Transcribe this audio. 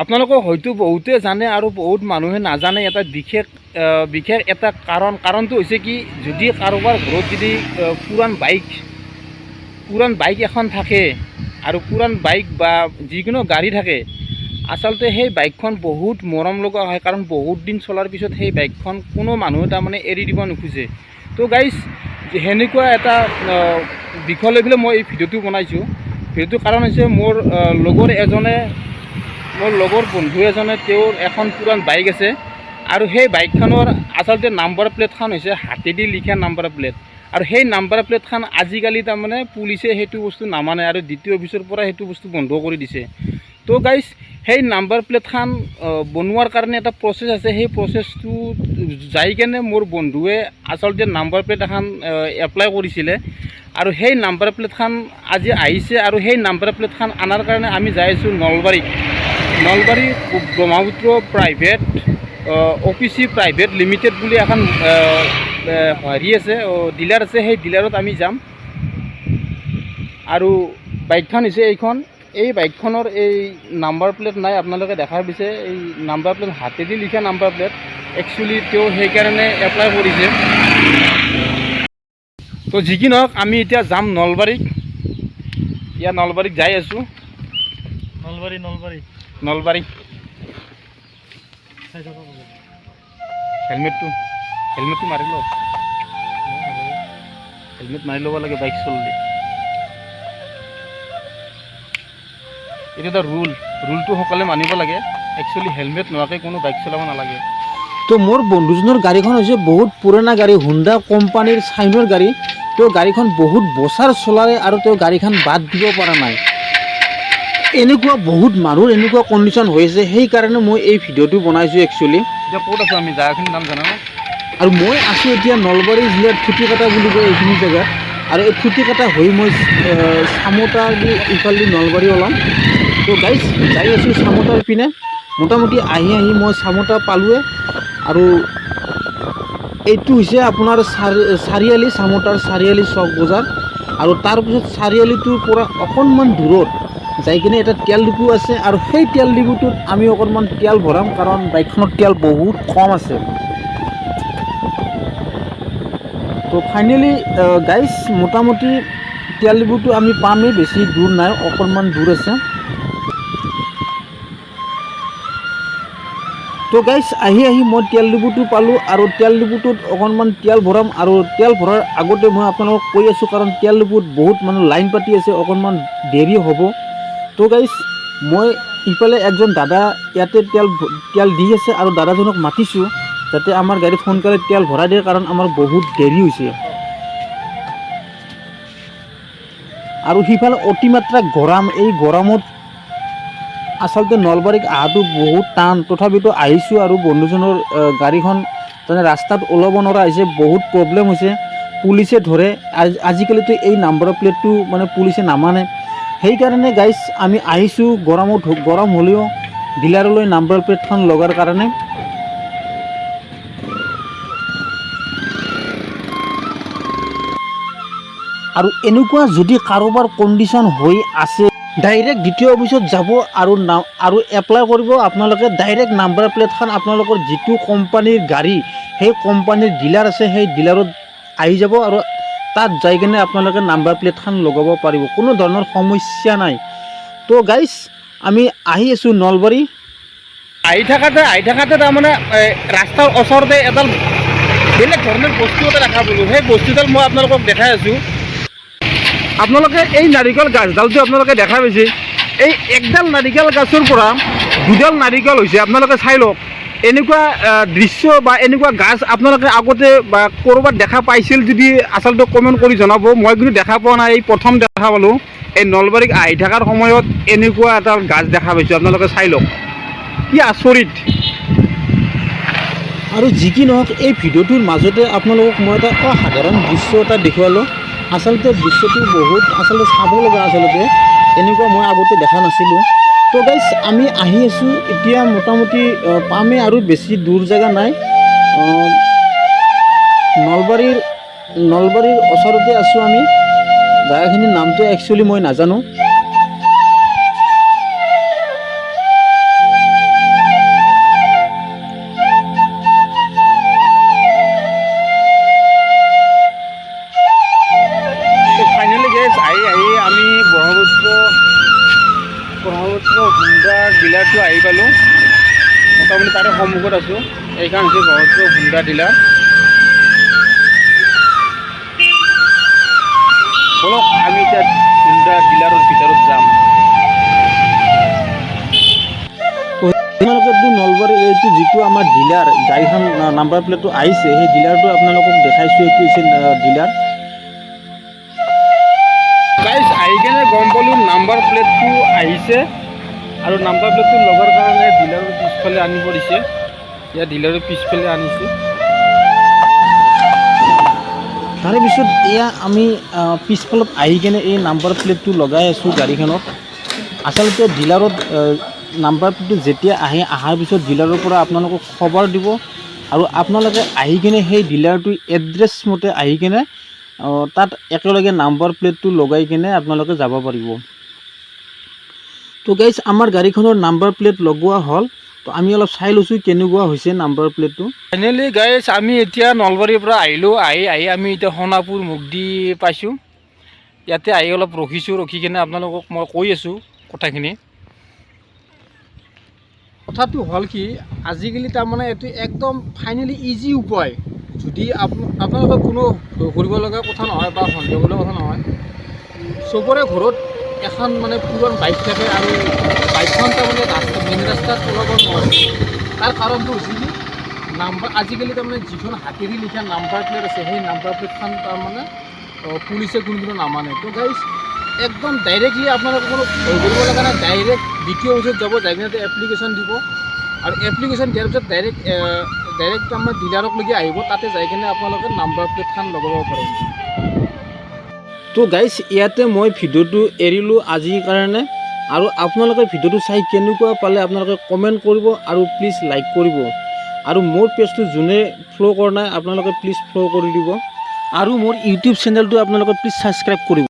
আপোনালোকে হয়তো বহুতে জানে আৰু বহুত মানুহে নাজানে এটা বিশেষ এটা কাৰণটো হৈছে কি, যদি কাৰোবাৰ ঘৰত যদি পুৰাণ বাইক এখন থাকে আৰু পুৰাণ বাইক বা যিকোনো গাড়ী থাকে, আচলতে সেই বাইকখন বহুত মৰম লগা হয়, কাৰণ বহুত দিন চলাৰ পিছত সেই বাইকখন কোনো মানুহে তাৰমানে এৰি দিব নোখোজে। তো গাইজ, সেনেকুৱা এটা বিষয় লৈ পেলাই মই এই ভিডিঅ'টো বনাইছোঁ। ভিডিঅ'টোৰ কাৰণ হৈছে মোৰ লগৰ বন্ধু এজনে তেওঁৰ এখন পুৰাণ বাইক আছে, আৰু সেই বাইকখনৰ আচলতে নাম্বাৰ প্লেটখন হৈছে হাতেদি লিখা নাম্বাৰ প্লেট, আৰু সেই নাম্বাৰ প্লেটখন আজিকালি তাৰমানে পুলিচে সেইটো বস্তু নামানে আৰু দ্বিতীয় অফিচৰ পৰা সেইটো বস্তু বন্ধ কৰি দিছে। তো গাইজ, সেই নাম্বাৰ প্লেটখন বনোৱাৰ কাৰণে এটা প্ৰচেছ আছে। সেই প্ৰচেছটো যাই কেনে মোৰ বন্ধুৱে আচলতে নাম্বাৰ প্লেট এখন এপ্লাই কৰিছিলে, আৰু সেই নাম্বাৰ প্লেটখন আজি আহিছে। আৰু সেই নাম্বাৰ প্লেটখন অনাৰ কাৰণে আমি যাই আছোঁ Nalbari Brahmaputra private OPC private limited বুলি এখন হেৰি আছে, ডিলাৰ আছে। সেই ডিলাৰত আমি যাম, আৰু বাইকখন হৈছে এইখন। এই বাইকখনৰ এই নাম্বাৰ প্লেট নাই, আপোনালোকে দেখা পাইছে। এই নাম্বাৰ প্লেট হাতেদি লিখা নাম্বাৰ প্লেট, একচুৱেলি তেওঁ সেইকাৰণে এপ্লাই কৰিছে। তো যি কি নহওক, আমি এতিয়া যাম নলবাৰীত যাই আছোঁ। নলবাৰী হেলমেটটো মাৰি লওক। হেলমেট মাৰি ল'ব লাগে বাইক চলালে। এইটো এটা ৰুলটো সকলোৱে মানিব লাগে। একচুৱেলি হেলমেট নোহোৱাকৈ কোনো বাইক চলাব নালাগে। তো মোৰ বন্ধুজনৰ গাড়ীখন হৈছে বহুত পুৰণা গাড়ী, হুণ্ডা কোম্পানীৰ চাইনৰ গাড়ী। তেওঁ গাড়ীখন বহুত বছৰ চলালে আৰু তেওঁ গাড়ীখন বাদ দিব পৰা নাই। এনেকুৱা বহুত মানুহৰ এনেকুৱা কণ্ডিশ্যন হৈছে, সেইকাৰণে মই এই ভিডিঅ'টো বনাইছোঁ একচুৱেলি। এতিয়া ক'ত আছোঁ আমি, জেগাখিনিৰ নাম জানানে? আৰু মই আছোঁ এতিয়া নলবাৰী জিলাৰ থুতিকাটা বুলি কয় এইখিনি জেগাত। আৰু এই থুতিকাটা হৈ মই চামোতা দি ইফালেদি নলবাৰী ওলাম। তো গাইজ, যাই আছোঁ চামোতাৰ পিনে। মোটামুটি আহি মই চামোতা পালোৱে, আৰু এইটো হৈছে আপোনাৰ চাৰিআলি, চামোতাৰ চাৰিআলি চক বজাৰ। আৰু তাৰপিছত চাৰিআলিটোৰ পৰা অকণমান দূৰত যাই কিনে এটা তেল ডিপু আছে, আৰু সেই তেল ডিপুটোত আমি অকণমান তেল ভৰাম, কাৰণ বাইকখনত তেল বহুত কম আছে। তো ফাইনেলি গাইজ, মোটামুটি তেল ডিপুটো আমি পামেই, বেছি দূৰ নাই, অকণমান দূৰ আছে। তো গাইজ, আহি মই তেল ডিপুটো পালোঁ, আৰু তেল ডিপুটোত অকণমান তেল ভৰাম। আৰু তেল ভৰাৰ আগতে মই আপোনালোকক কৈ আছোঁ, কাৰণ তেল ডিপুত বহুত মানুহ লাইন পাতি আছে, অকণমান দেৰি হ'ব। তো গাইজ, মই ইফালে একজন দাদা ইয়াতে তেল দি আছে, আৰু দাদাজনক মাতিছোঁ যাতে আমাৰ গাড়ীত সোনকালে তেল ভৰাই দিয়ে, কাৰণ আমাৰ বহুত দেৰি হৈছে। আৰু সিফালে অতিমাত্ৰা গৰম, এই গৰমত আচলতে নলবাৰীত অহাটো বহুত টান, তথাপিতো আহিছোঁ। আৰু বন্ধুজনৰ গাড়ীখন যেনে ৰাস্তাত ওলাব নোৱাৰা হৈছে, বহুত প্ৰব্লেম হৈছে, পুলিচে ধৰে। আজিকালিতো এই নাম্বাৰ প্লেটটো মানে পুলিচে নামানে। সেইকাৰণে গাইজ, আমি আহিছোঁ গৰম হ'লেও ডিলাৰলৈ নাম্বাৰ প্লেটখন লগাৰ কাৰণে। আৰু এনেকুৱা যদি কাৰোবাৰ কণ্ডিশ্যন হৈ আছে, ডাইৰেক্ট দ্বিতীয় অফিচত যাব আৰু এপ্লাই কৰিব। আপোনালোকে ডাইৰেক্ট নাম্বাৰ প্লেটখন আপোনালোকৰ যিটো কোম্পানীৰ গাড়ী, সেই কোম্পানীৰ ডিলাৰ আছে, সেই ডিলাৰত আহি যাব, আৰু তাত যাই কিনে আপোনালোকে নাম্বাৰ প্লেটখন লগাব পাৰিব, কোনো ধৰণৰ সমস্যা নাই। তো গাইজ, আমি আহি আছোঁ নলবাৰী। আহি থাকাতে তাৰমানে ৰাস্তাৰ ওচৰতে এডাল বেলেগ ধৰণৰ বস্তু এটা দেখা পালোঁ। সেই বস্তুডাল মই আপোনালোকক দেখাই আছোঁ। আপোনালোকে এই নাৰিকল গাছডালটো আপোনালোকে দেখা পাইছে, এই একডাল নাৰিকল গাছৰ পৰা দুডাল নাৰিকল হৈছে। আপোনালোকে চাই লওক, এনেকুৱা দৃশ্য বা এনেকুৱা গাছ আপোনালোকে আগতে বা ক'ৰবাত দেখা পাইছিল যদি আচলতে কমেণ্ট কৰি জনাব। মই কিন্তু দেখা পোৱা নাই, এই প্ৰথম দেখা পালোঁ। এই নলবাৰীত আহি থকাৰ সময়ত এনেকুৱা এটা গাছ দেখা পাইছোঁ, আপোনালোকে চাই লওক, কি আচৰিত। আৰু যি কি নহওক, এই ভিডিঅ'টোৰ মাজতে আপোনালোকক মই এটা অসাধাৰণ দৃশ্য এটা দেখুৱালোঁ। আচলতে দৃশ্যটো বহুত চাব লগা। এনেকুৱা মই আগতে দেখা নাছিলোঁ। তো গাইজ, আমি আহি আছোঁ এতিয়া, মোটামুটি পামেই, আৰু বেছি দূৰ জেগা নাই। নলবাৰীৰ ওচৰতে আছোঁ আমি। জেগাখিনিৰ নামটো একচুৱেলি মই নাজানো। হুণ্ডাৰ ডিলাৰটো আহি পালোঁ। মোটামুটি তাৰে সন্মুখত আছোঁ। এইখন হৈছে গহপুৰ হুণ্ডা ডিলাৰ। বলক আমি এতিয়া হুণ্ডা ডিলাৰৰ ভিতৰত যাম। আপোনালোকেতো নলবাৰী এইটো যিটো আমাৰ ডিলাৰ গাড়ীখন নাম্বাৰ প্লেটটো আহিছে সেই ডিলাৰটো আপোনালোকক দেখাইছোঁ। এইটো হৈছে ডিলাৰ। গাইজ আহি কেনে গম পালোঁ নাম্বাৰ প্লেটটো আহিছে আৰু নাম্বাৰ প্লেটটো লগাৰ কাৰণে ডিলাৰৰ পিছফালে আনিব দিছে। এতিয়া ডিলাৰৰ পিছফালে আনিছে। তাৰে পিছত এয়া আমি পিছফালত আহি কেনে এই নাম্বাৰ প্লেটটো লগাই আছোঁ গাড়ীখনত। আচলতে ডিলাৰত নাম্বাৰ প্লেটটো যেতিয়া আহে অহাৰ পিছত ডিলাৰৰ পৰা আপোনালোকক খবৰ দিব আৰু আপোনালোকে আহি কিনে সেই ডিলাৰটো এড্ৰেছ মতে আহি কিনে তাত একেলগে নাম্বাৰ প্লেটটো লগাই কিনে আপোনালোকে যাব পাৰিব। তো গাইজ আমাৰ গাড়ীখনৰ নাম্বাৰ প্লেট লগোৱা হ'ল। তো আমি অলপ চাই লৈছোঁ কেনেকুৱা হৈছে নাম্বাৰ প্লেটটো। ফাইনেলি গাইজ আমি এতিয়া নলবাৰীৰ পৰা আহিলোঁ। আহি আমি এতিয়া সোণাপুৰ মুগদি পাইছোঁ। ইয়াতে আহি অলপ ৰখিছোঁ। ৰখি কিনে আপোনালোকক মই কৈ আছোঁ কথাখিনি। কথাটো হ'ল কি, আজিকালি তাৰমানে এইটো একদম ফাইনেলি ইজি উপায়। যদি আপোনালোকে কোনো ভয় কৰিব লগা কথা নহয় বা সন্দেহ কৰিব লগা কথা নহয়। চবৰে ঘৰত এখন মানে পুৰণ বাইক থাকে আৰু বাইকখন তাৰমানে মেইন ৰাস্তাত চলাব নোৱাৰে। তাৰ কাৰণটো হৈছে কি, আজিকালি তাৰমানে যিখন হাতেৰে লিখা নাম্বাৰ প্লেট আছে সেই নাম্বাৰ প্লেটখন তাৰমানে পুলিচে কোনো নামানে। তো গাইজ একদম ডাইৰেক্টলি আপোনালোকে কোনো ভয় কৰিব লগা নাই। ডাইৰেক্ট দ্বিতীয় অফিচত যাব, যাই কিনে এপ্লিকেশ্যন দিব আৰু এপ্লিকেশ্যন দিয়াৰ পিছত ডাইৰেক্ট আমাৰ ডিলাৰকলৈকে আহিব। তাতে যাই কিনে আপোনালোকে নাম্বাৰ প্লেটখন লগাব পাৰে। তো গাইজ ইয়াতে মই ভিডিঅ'টো এৰিলোঁ আজিৰ কাৰণে। আৰু আপোনালোকে ভিডিঅ'টো চাই কেনেকুৱা পালে আপোনালোকে কমেণ্ট কৰিব আৰু প্লিজ লাইক কৰিব। আৰু মোৰ পেজটো যোনে ফ'ল' কৰা নাই আপোনালোকে প্লিজ ফ'ল' কৰি দিব আৰু মোৰ ইউটিউব চেনেলটো আপোনালোকে প্লিজ ছাবস্ক্ৰাইব কৰিব।